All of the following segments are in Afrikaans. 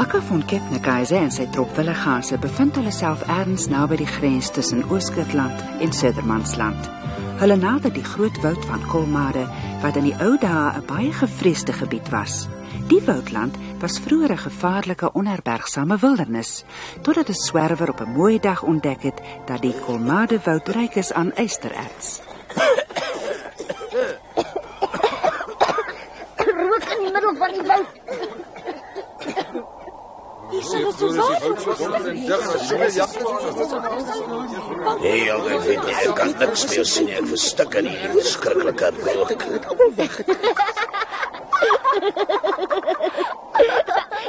Akka von Kebnekaise en sy trop willighanse bevind hulle self ergens naby die grens tussen Oos-Skotland en Suidermansland. Hulle nader die groot woud van Kolmade, wat in die ou dae 'n baie gevreesde gebied was. Die woudland was vroeër 'n gevaarlike, onherbergsame wildernis, totdat 'n swerwer op 'n mooi dag ontdek het dat die Kolmade woud ryk is aan ystererts. Rook in die middel van die woud. Nee, jongen, ik weet niet, ik kan niks meer zien. Ik verstik in die verschrikkelijke rook.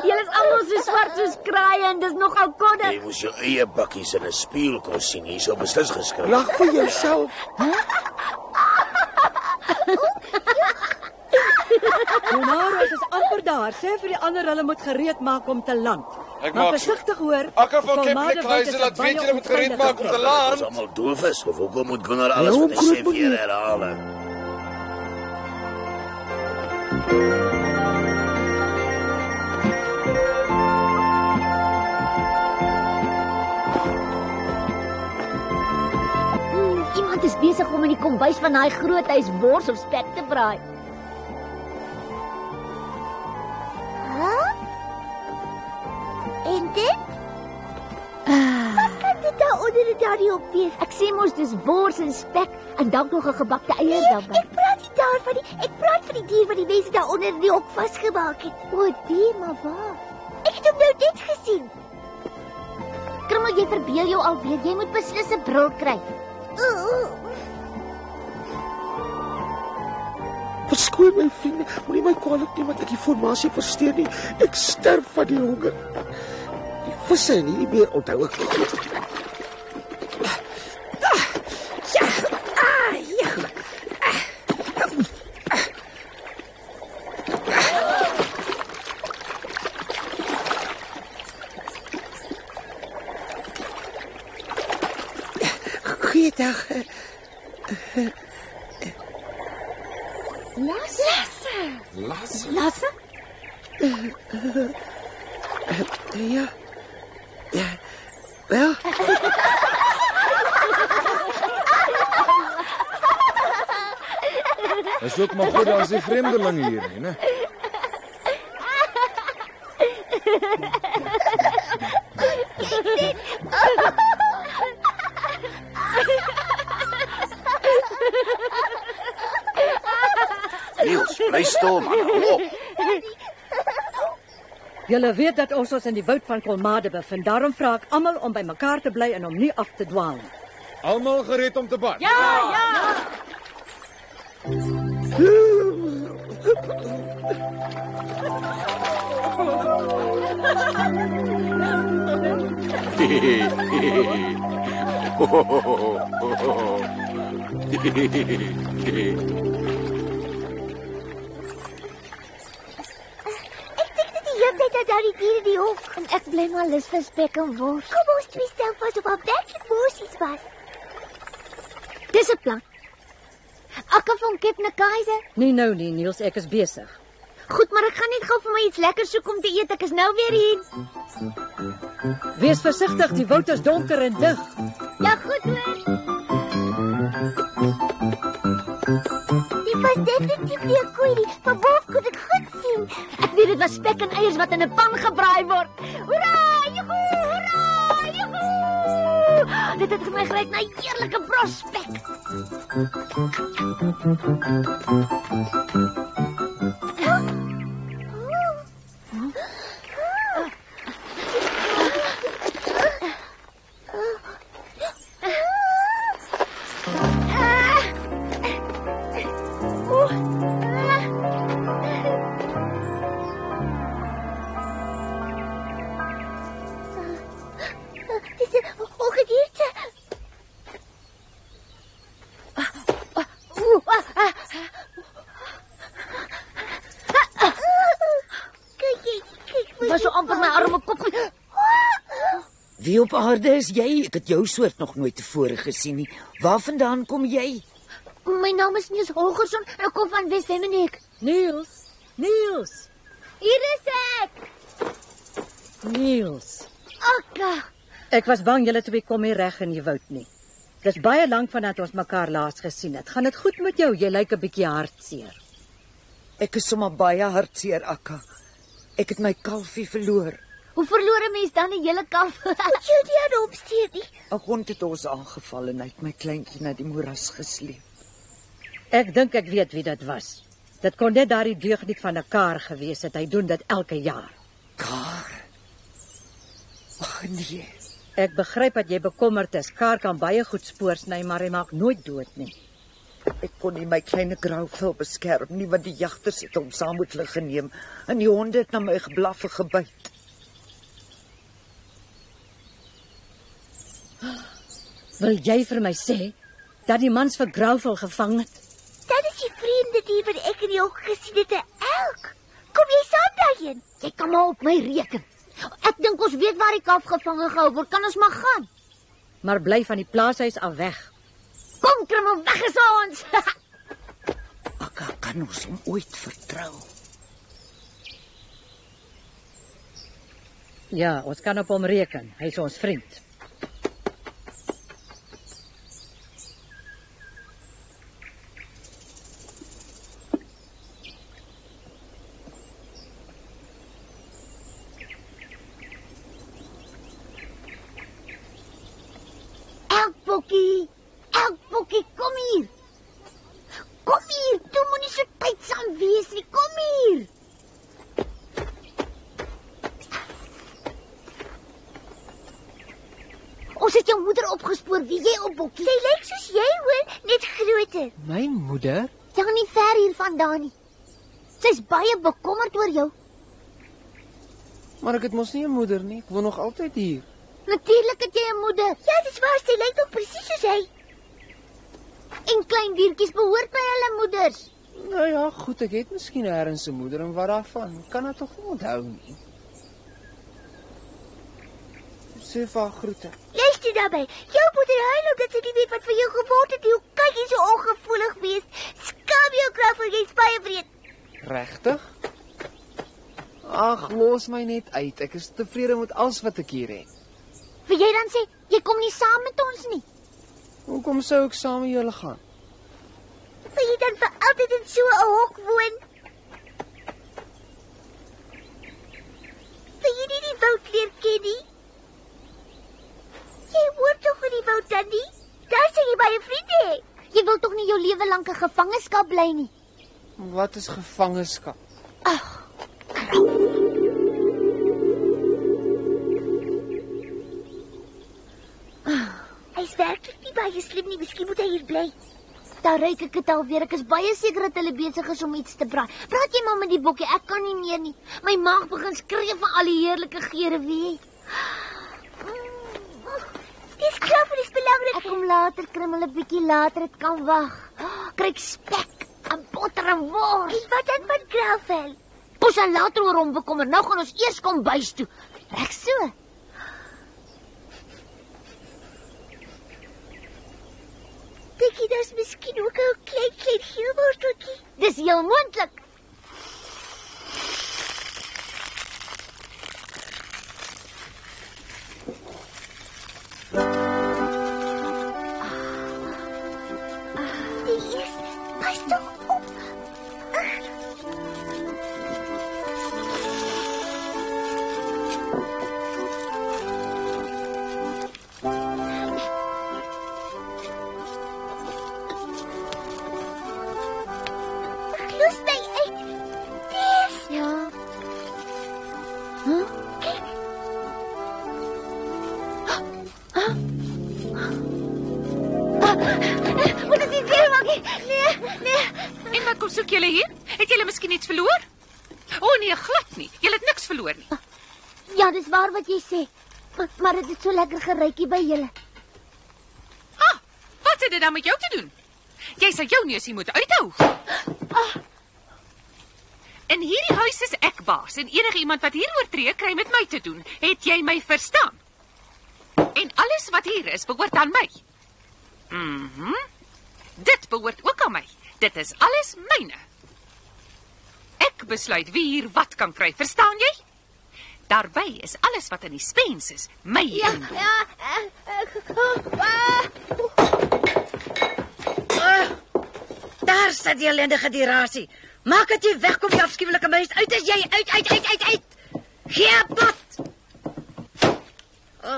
Julle is almal so swart soos kraaie en dis nogal koddig. Je moest je eie bakkies in een spieël kon zien. Hier is op beslis geskryf. Lach vir jouself. Konaros is amper daar. Sê vir die ander hulle moet gereed maak om te land. Ek Maar maak versigtig hoor. Akka van Kolmade Kebnekaise woud laat is 'n weet baie julle moet gereed maak om te Als land. allemaal doof is, of hoekom moet Gunnar alles Ja, van die hoe groot chef moet hier die- herhalen? Iemand is besig om in die kombuis van daai groot huis wors of spek te braai. En dit? Wat kan dit daar onder daardie op wees? Ek sê mos dis wors en spek en dan nog 'n gebakte eier daarbey. Ek praat nie daarvan nie. Ek praat van die dier wat die mense daar onder in die hok vasgemaak het. O, die maar waar? Ek het hom nou net gesien. Krummel, jy verbeel jou alweer. Jy moet beslis 'n bril kry. Verskoon my vriende, moenie my kwaadlik neem dat ek die formasie versteur nie. Ek sterf van die honger. Die visse en nie meer onthou ek. Goeiedag. Lasse? Ja. Ja. Wel. Is ook maar goed as die vreemdelinge hier nie, né? Niels, bly stil man, hou op. Julle weet dat ons in die woud van Kolmade bevind. Daarom vra ek almal om by mekaar te bly en om nie af te dwaal nie. Almal gereed om te bad. Daar die diere die hok. En ek bly maar lus vir spek en wors. Kom ons twee stel vas op 'n bekkie worsies was. Dis 'n plan. Akka van Kebnekaise. Nie nou nie, Niels, ek is besig. Goed, maar ek gaan net gou vir my iets lekkers soek om te eet. Ek is nou weer hier. Wees versigtig, die woud is donker en dig. Ja, goed hoor. Die was definitief nie 'n koei nie. Van bo kon ek goed sien. Ek weet dit was spek en eiers wat in 'n pan gebraai word. Hoera! Joehoe! Hoera! Joehoe! Dit het vir my gelyk na heerlike brosspek. Was so amper my arme kop. Wie op aarde is jy? Ek het jou soort nog nooit tevore gesien nie. Waarvandaan kom jy? My naam is Niels Holgersson en ek kom van Wes-Veminiek. Niels, Niels. Hier is ek. Niels, Akka, ek was bang julle twee kom nie reg in die woud nie. Dis baie lank vandat ons mekaar laas gesien het. Gaan dit goed met jou? Jy lyk 'n bietjie hartseer. Ek is sommer baie hartseer, Akka. Ek het my kalfie verloor. hoe verloor 'n mens dan 'n hele kalf? Moet jy nie aan hom stuur nie. 'n Hond het ons aangeval en hy het my kleintjie na die moeras gesleep. Ek dink ek weet wie dit was. Dit kon net daardie deugniet van 'n Kaar gewees het. Hy doen dit elke jaar. Kaar? Ag nee. Ek begryp dat jy bekommerd is. Kaar kan baie goed spoor sny, maar hy maak nooit dood nie. Ek kon nie my kleine grauvel beskerm nie, want die jagters het hom saam met hulle geneem en die honde het na my geblaf en gebyt. Wil jy vir my sê dat die mans vir Grauvel gevang het? Dit is die vreemde dier wat ek in die hok gesien het, 'n elk. Kom jy saam daarheen? Jy kan maar op my reken. Ek dink ons weet waar die kalf gevange gehou word. Kan ons maar gaan? Maar bly van die plaashuis af weg. Kom, Krummel, weg is ons. Akka kan ons hom ooit vertrou. Ja, ons kan op hom reken. Hy is ons vriend. Elkbokkie, kom hier. Kom hier, toe moenie so tydsaam wees nie. Kom hier. Ons het jou moeder opgespoor. Wie jy op, Bokkie? Sy lyk soos jy, hoor, net groter. My moeder? Ja, nie ver hier vandaan nie. Sy's baie bekommerd oor jou. Maar ek het mos nie 'n moeder nie. Ek woon nog altyd hier. Natuurlik het jy 'n moeder. Ja, dis waar, sy lyk ook presies soos hy. En klein diertjies behoort by hulle moeders. Nou ja, goed, ek het miskien ergens 'n moeder en wat daarvan? Ek kan dit tog nie onthou nie. Sê vir haar groete. Luister daarbey. Jou moeder huil omdat sy nie weet wat vir jou geword het. Hoe kyk jy so ongevoelig wees? Skaam jou, Grauvel, jy's baie wreed. Regtig? Ag, los my net uit. Ek is tevrede met alles wat ek hier het. Wil jy dan sê jy kom nie saam met ons nie? Hoekom sou ek saam met julle gaan? Wil jy dan vir altyd in so 'n hok woon? Wil jy nie die woud leer ken nie? Jy hoort toch in die woud dan nie? Daar sê jy baie vriende hê. Jy wil toch nie jou lewe lank in gevangenskap bly nie? Wat is gevangenskap? Ag, hy is werklik nie baie slim nie. Miskien moet hy hier bly. Daar ruik ek dit alweer. Ek is baie seker dat hulle besig is om iets te braai. Praat jy maar met die bokkie. Ek kan nie meer nie. My maag begin skree van al die heerlike geure wie. Dis klaar vir die belangrik. Ek kom later, Krummel, 'n bietjie later. Dit kan wag. Kryk spek en botter en wors. En wat dan met Grauvel? Ons sal later oor hom bekommer. Nou gaan ons eers kom bys toe. Reg so. Dink jy dis miskien ook 'n klein geelworteltjie? Dis heel moontlik. Pas toch op. Los my uit. Dis. Ja. Huh? Kijk. Moet ek dit weer maak? Nee. En wat kom soek julle hier? Het julle miskien iets verloor? O nee, glad nie. Julle het niks verloor nie. Ja, dis waar wat jy sê. Maar dit het so lekker geruikie by julle. Ah, wat het dit dan met jou te doen? Jy sal jou neusie moet uithou. In hierdie huis is ek baas en enige iemand wat hier oortree, kry met my te doen. Het jy my verstaan? En alles wat hier is, behoort aan my. Dit behoort ook aan my. Dit is alles myne. Ek besluit wie hier wat kan kry, verstaan jy? Daarby is alles wat in die spens is, my eiendom. Daar sit die ellendige dirasie. Maak dat jy wegkom, die afskuwelike mens. Uit is jy, uit. Gee pad.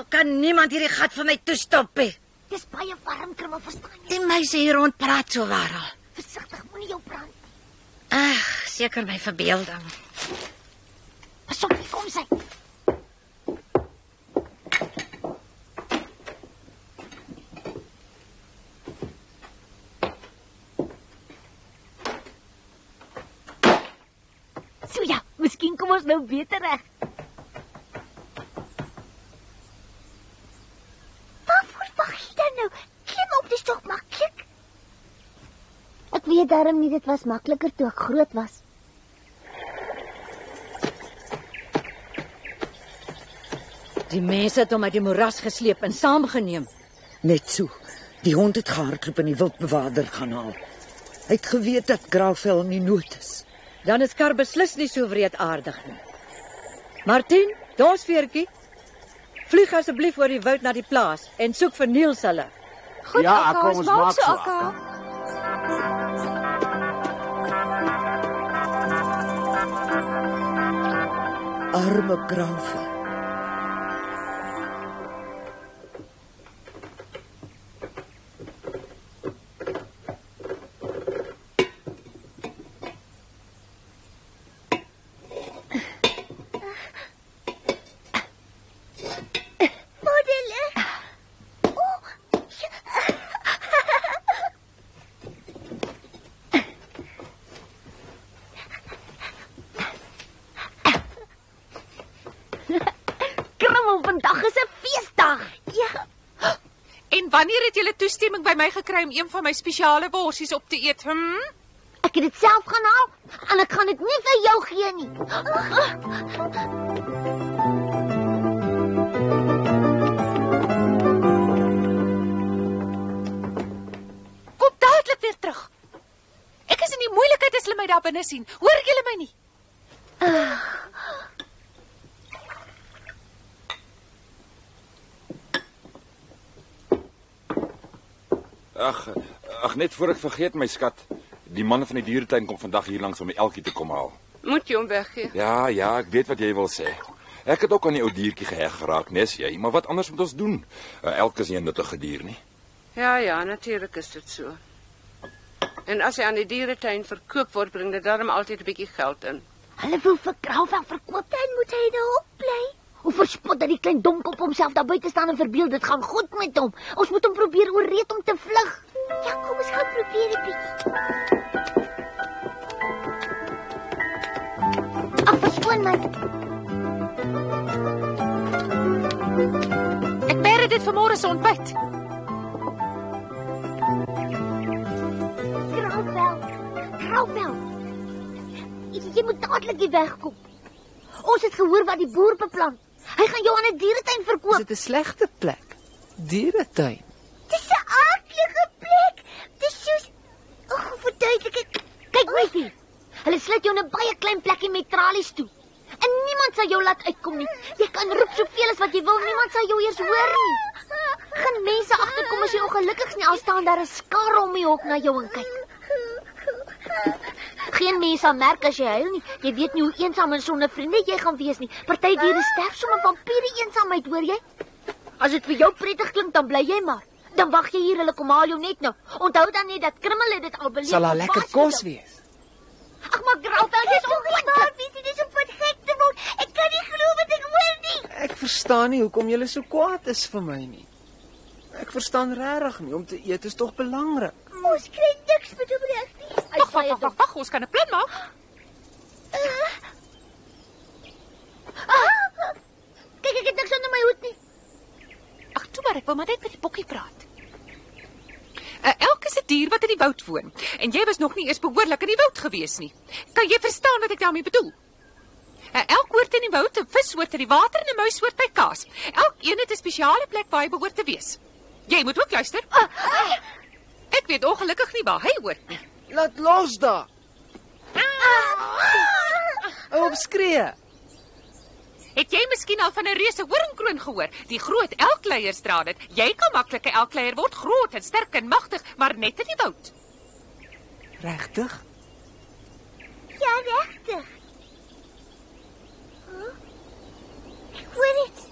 Kan niemand hierdie gat vir my toestop hê? Dis baie warm, Krimmel, verstaan jy? Die meisie hier rond praat so waar al. Versigtig, moenie jou brand. Seker my verbeelding. Pas op, hier kom sy. So ja, miskien kom ons nou beter reg. Waarvoor wag jy dan nou? Klim op, dis toch maklik. Ek weet daarom nie, dit was makliker toe ek groot was. Die mense het hom uit die moeras gesleep en saamgeneem. Net so. Die hond het gehardloop en die wildbewaarder gaan haal. Hy het geweet dat Grauwvel nie nood is. Dan is Kar beslis nie so wreedaardig nie. Martin, dosveertjie. Vlieg asseblief oor die woud na die plaas en soek vir Niels hulle. Goed, ja, Akka, ons maak so, Akka. Arme Grauwvel. Vandag is 'n feesdag. Ja. En wanneer het julle toestemming by my gekry om een van my spesiale worsies op te eet? Ek het dit self gaan haal en ek gaan dit nie vir jou gee nie. Kom dadelik weer terug. Ek is in die moeilikheid as hulle my daar binne sien. Hoor julle my nie? Ag, net voor ek vergeet my skat. Die man van die dieretuin kom vandag hier langs om die elkie te kom haal. Moet jy hom weggee? Ja, ek weet wat jy wil sê. Ek het ook aan die ou diertjie geheg geraak, nes jy, maar wat anders moet ons doen? Elk is nie 'n nuttige dier nie. Ja, natuurlik is dit so. En as hy aan die dieretuin verkoop word, bring dit darm altyd 'n bietjie geld in. Hulle wil vir Grauwvel verkoop, dan moet hy nou opbly. Hoe verspot dat die klein domkop homself daar buite staan en verbeel dit gaan goed met hom. Ons moet hom probeer oorreed om te vlug. Ja, kom ons gaan probeer 'n bietjie. Ag, verskoon my. Ek bêre dit vanmôre se ontbyt. Grauwvel. Jy moet dadelik hier wegkom. Ons het gehoor wat die boer beplan. Hy gaan jou aan 'n dieretuin verkoop. Is dit 'n slegte plek? Dieretuin. Dis 'n aardige plek. Dis soos verduidelik ek. Kyk my hier. Hulle sluit jou in 'n baie klein plekkie met tralies toe. En niemand sal jou laat uitkom nie. Jy kan roep soveel as wat jy wil, niemand sal jou eers hoor nie. Gaan mense agterkom as jy ongelukkig is nie, al staan daar 'n skare om die hok na jou en kyk. Geen mens sal merk as jy huil nie. Jy weet nie hoe eensaam en sonder vriende jy gaan wees nie. Party diere sterf sommer van pure eensaamheid, hoor jy? As dit vir jou prettig klink, dan bly jy maar. Dan wag jy hier, hulle kom haal jou net nou. Onthou dan net dat Krimmel het dit al beleef. Sal daar lekker kos wees? Ag, maar Grauwvel, dis onmoontlik. Dis op pad gek te word. Ek kan nie glo wat ek hoor nie. Ek verstaan nie hoekom jy so kwaad is vir my nie. Ek verstaan regtig nie, om te eet is tog belangrik. Ons kry niks met hom reg nie. Wag, ons kan 'n plan maak. Kyk, ek het niks onder my hoed nie. Ag, toe maar, ek wil maar net met die bokkie praat. Elk is 'n dier wat in die woud woon. En jy was nog nie eens behoorlik in die woud gewees nie. Kan jy verstaan wat ek daarmee bedoel? Elk hoort in die woud, 'n vis hoort in die water en 'n muis hoort by kaas. Elkeen het 'n spesiale plek waar hy behoort te wees. Jy moet ook luister. Ek weet ongelukkig nie waar hy hoort nie. Laat los daar. Hou op skree. Het jy miskien al van 'n reuse horingkroon gehoor? Die groot elkleiers dra dit. Jy kan maklik 'n elkleier word, groot en sterk en magtig, maar net in die woud. Regtig? Ja, regtig. Huh? Ek hoor iets.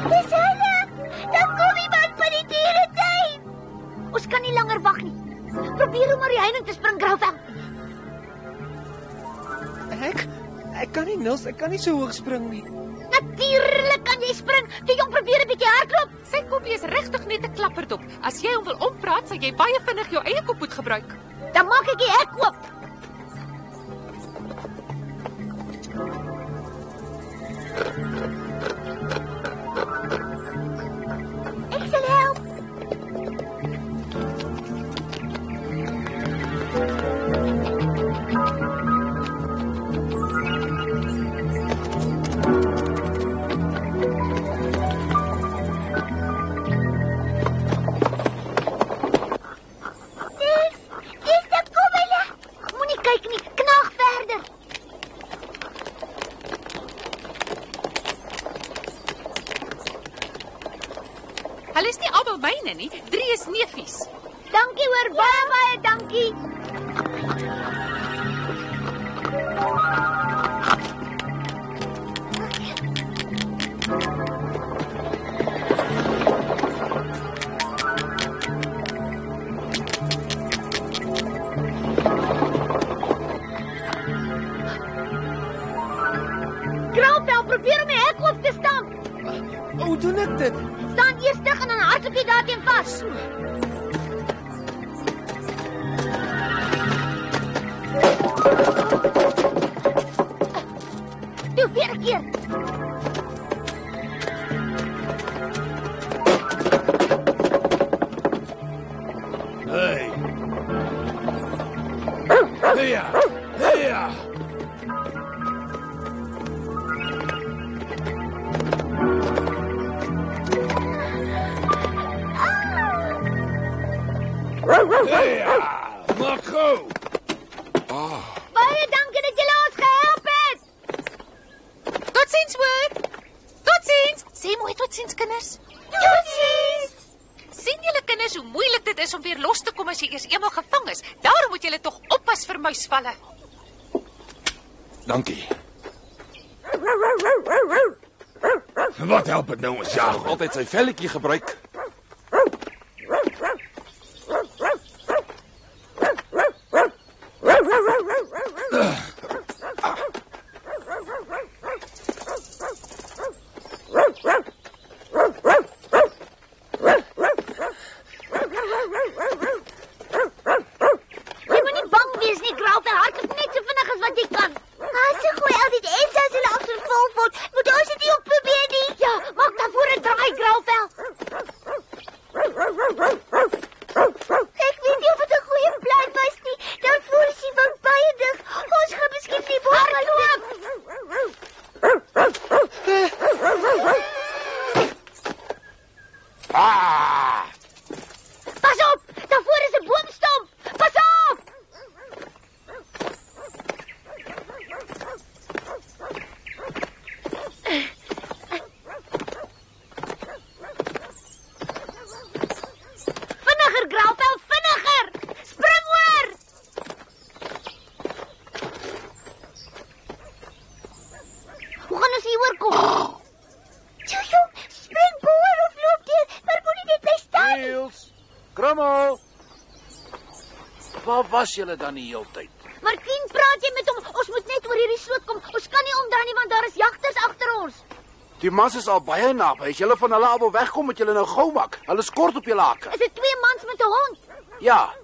Dis hulle! Dan kom iemand van die dieretuin! Ons kan nie langer wag nie. Probeer om maar die heining te spring, Grauwel. Ek kan nie, Nils, ek kan nie so hoog spring nie. Natuurlik kan jy spring. Toe jy probeer 'n bietjie hardloop. Sy kopie is regtig net 'n klapperdop. As jy hom wil ompraat, sal jy baie vinnig jou eie kop moet gebruik. Dan maak ek die hek oop. Ek sal help. Hulle is nie almal myne nie, 3 is neefies. Dankie hoor, baie dankie. Grauwel, probeer om die hek op te stamp. Hoe doen ek dit? Staan eers terug en dan hardloop jy daarteen vas. Doe weer 'n keer. Hey. Heya. Maak gou. Baie dankie dat julle ons gehelp het. Totsiens hoor. Totsiens. Sê mooi totsiens kinders. Totsiens. Sien julle kinders hoe moeilik dit is om weer los te kom as jy eers eendag gevang is. Daarom moet julle tog oppas vir muisvalle. Dankie. Wat help dit nou as jy Altyd sy velletjie gebruik. Jy moet nie bang wees nie, Grauwel. Hardloop net so vinnig as wat jy kan. Maar so gooi al die ends as hulle agtervolg word. Moet ons dit nie ook probeer nie? Ja, maak daarvoor 'n draai, Grauwel. Ek weet nie of dit 'n goeie plan was nie. Dan voel sy van baie dig. Ons gaan miskien nie bos hardloop. Pas op! Daarvoor is 'n boomstam. Pas op! Vinniger, Grauwel, vinniger! Spring hoor! Hoe gaan ons hier oorkom? Jojo, spring boor of loop deur, maar moenie net bly staan nie. Niels, Krummel. Waar was julle dan die hele tyd? Martien, praat jy met hom? Ons moet net oor hierdie sloot kom. Ons kan nie omdraai nie want daar is jagters agter ons. Die mans is al baie naby. As julle van hulle al wil wegkom, moet julle nou gou maak. Hulle is kort op julle hakke. Is dit 2 mans met 'n hond? Ja.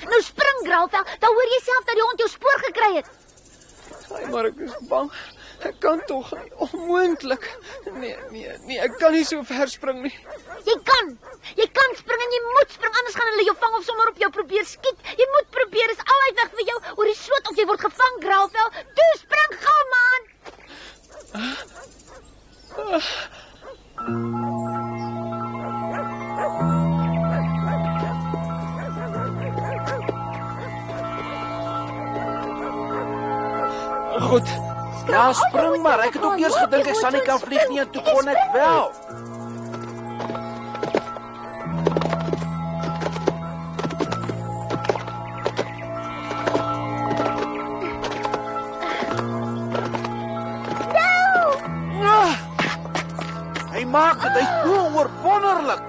Nou spring, Grauwel. Dan hoor jy self dat die hond jou spoor gekry het. Ai, maar ek is bang. Ek kan tog nie. Onmoontlik. Nee, ek kan nie so ver spring nie. Jy kan. Jy kan spring en jy moet spring, anders gaan hulle jou vang of sommer op jou probeer skiet. Jy moet probeer, is altyd weg vir jou oor die sloot of jy word gevang, Grauwel. Toe spring gou, man. Goed. Ja, spring maar. Ek het ook eers gedink ek sal nie kan vlieg nie en toe kon ek wel. Hy maak dit, hy's oor wonderlik.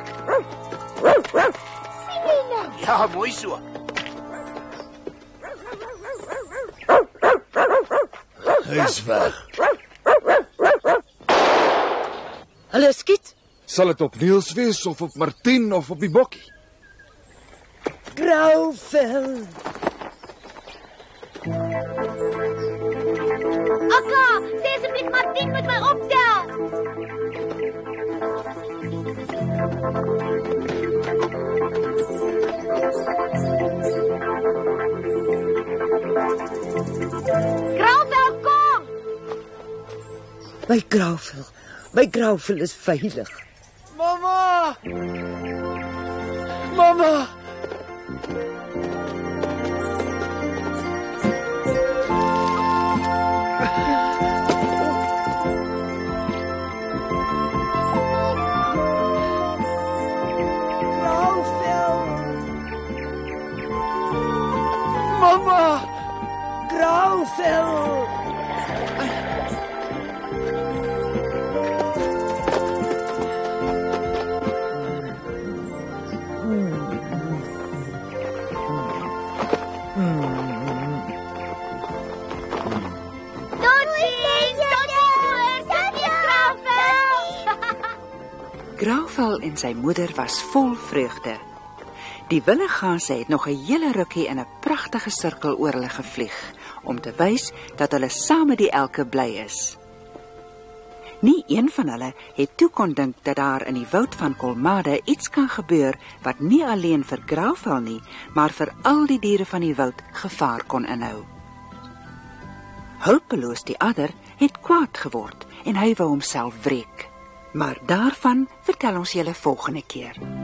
Sien jy nou? Ja, mooi so. Hy's weg. Hulle skiet. Sal dit op Niels wees of op Martin of op die bokkie? Grauwvel. Akka, sê asseblief Martin met my optel. Grauwvel, kom! My grauwvel is veilig. Mama! Mama! Mama! Grauwvel! Grauwvel en sy moeder was vol vreugde. Die wilde ganse het nog 'n hele rukkie in 'n pragtige sirkel oor hulle gevlieg, om te wys dat hulle saam met die elke bly is. Nie een van hulle het toe kon dink dat daar in die woud van Kolmade iets kan gebeur wat nie alleen vir Grauwvel nie, maar vir al die diere van die woud gevaar kon inhou. Hulpeloos die adder het kwaad geword en hy wou homself wreek. Maar daarvan vertel ons julle volgende keer.